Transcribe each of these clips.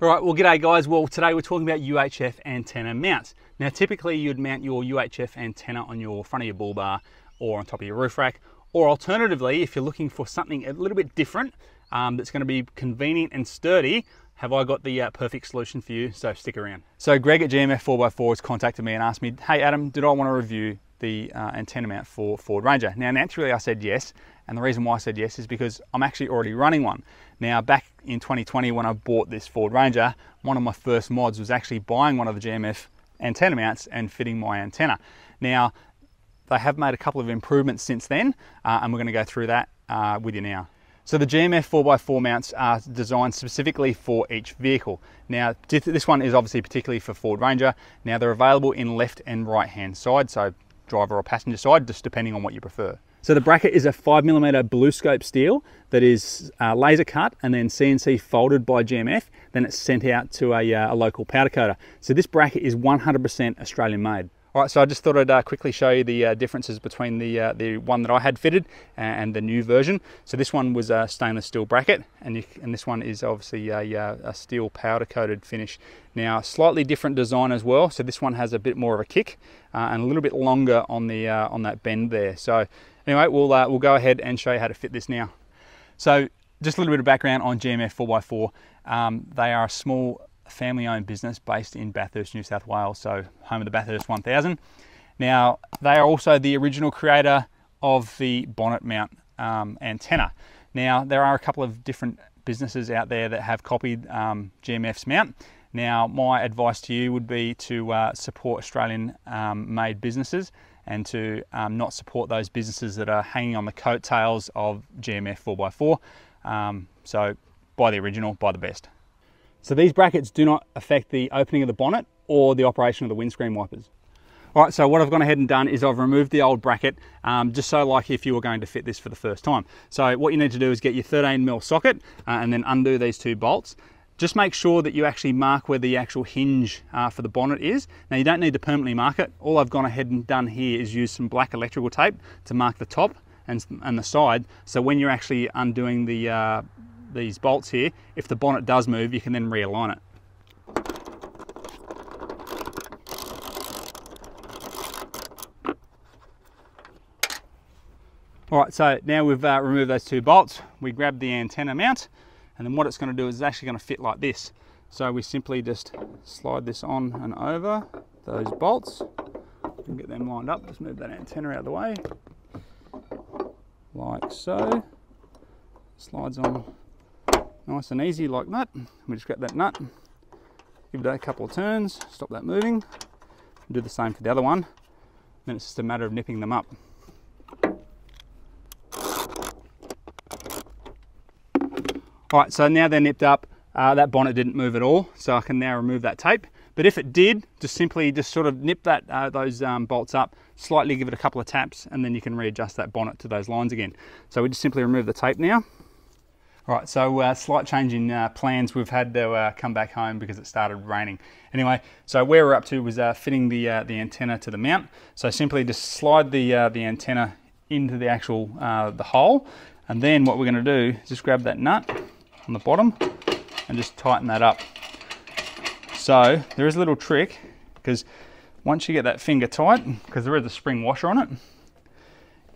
All right, well, g'day guys. Well, today we're talking about UHF antenna mounts. Now, typically you'd mount your UHF antenna on your front of your bull bar or on top of your roof rack, or alternatively, if you're looking for something a little bit different that's going to be convenient and sturdy, have I got the perfect solution for you, so stick around. So Greg at GMF 4x4 has contacted me and asked me, hey Adam, did I want to review the antenna mount for Ford Ranger? Now naturally I said yes, and the reason why I said yes is because I'm actually already running one. Now back in 2020 when I bought this Ford Ranger, one of my first mods was actually buying one of the GMF antenna mounts and fitting my antenna. Now they have made a couple of improvements since then, and we're going to go through that with you now. So the GMF 4x4 mounts are designed specifically for each vehicle. Now this one is obviously particularly for Ford Ranger. Now they're available in left and right hand side, so driver or passenger side, just depending on what you prefer. So the bracket is a 5mm blue scope steel that is laser cut and then CNC folded by GMF. Then it's sent out to a local powder coater. So this bracket is 100% Australian made. All right, so I just thought I'd quickly show you the differences between the one that I had fitted and the new version. So this one was a stainless steel bracket, and this one is obviously a steel powder coated finish. Now, slightly different design as well. So this one has a bit more of a kick and a little bit longer on the on that bend there. So anyway, we'll go ahead and show you how to fit this now. So just a little bit of background on GMF 4x4. They are a small family-owned business based in Bathurst, New South Wales, so home of the Bathurst 1000. Now, they are also the original creator of the Bonnet mount antenna. Now, there are a couple of different businesses out there that have copied GMF's mount. Now, my advice to you would be to support Australian made businesses and to not support those businesses that are hanging on the coattails of GMF 4x4. So buy the original, buy the best. So these brackets do not affect the opening of the bonnet or the operation of the windscreen wipers. All right, so what I've gone ahead and done is I've removed the old bracket, just so like if you were going to fit this for the first time. So what you need to do is get your 13mm socket and then undo these two bolts. Just make sure that you actually mark where the actual hinge for the bonnet is. Now you don't need to permanently mark it. All I've gone ahead and done here is use some black electrical tape to mark the top and the side. So when you're actually undoing these bolts here, if the bonnet does move, you can then realign it. All right, so now we've removed those two bolts. We grab the antenna mount, and then what it's going to do is it's actually going to fit like this. So we simply just slide this on and over those bolts and get them lined up. Just move that antenna out of the way, like so. Slides on nice and easy like that. We just grab that nut, give it a couple of turns, stop that moving, and do the same for the other one. Then it's just a matter of nipping them up. All right, so now they're nipped up. That bonnet didn't move at all, so I can now remove that tape. But if it did, just simply sort of nip those bolts up, slightly give it a couple of taps, and then you can readjust that bonnet to those lines again. So we just simply remove the tape now. All right, so slight change in plans. We've had to come back home because it started raining. Anyway, so where we're up to was fitting the antenna to the mount. So simply just slide the antenna into the actual the hole, and then what we're going to do is just grab that nut on the bottom and just tighten that up. So there is a little trick, because once you get that finger tight, because there is a spring washer on it,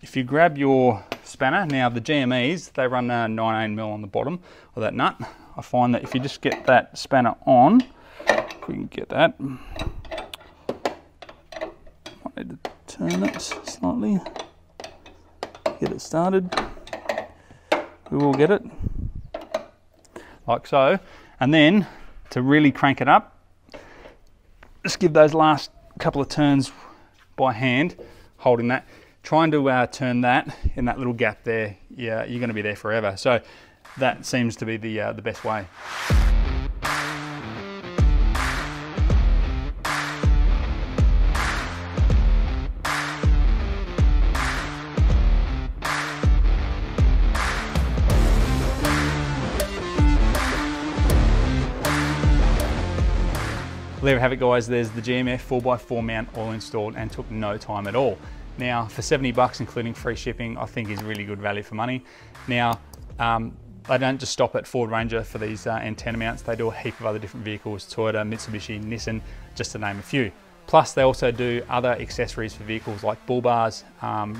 if you grab your spanner, now the GMEs, they run 19mm on the bottom of that nut. I find that if you just get that spanner on, if we can get that, might need to turn it slightly, get it started. We will get it, like so. And then to really crank it up, just give those last couple of turns by hand, holding that. Trying to turn that in that little gap there, yeah, you're going to be there forever. So that seems to be the best way. Well, there we have it guys, there's the GMF 4x4 mount all installed and took no time at all. Now for 70 bucks including free shipping, I think is really good value for money. Now They don't just stop at Ford Ranger for these antenna mounts, they do a heap of other different vehicles, Toyota, Mitsubishi, Nissan, just to name a few. Plus they also do other accessories for vehicles like bull bars,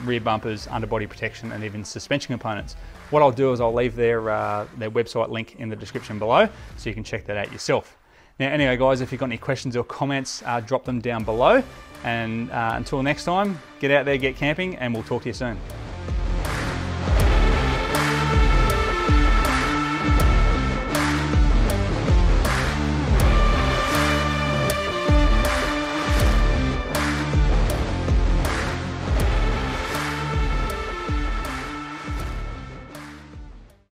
rear bumpers, underbody protection, and even suspension components. What I'll do is I'll leave their website link in the description below so you can check that out yourself. Now anyway guys, if you've got any questions or comments, drop them down below, and until next time, get out there, get camping, and we'll talk to you soon.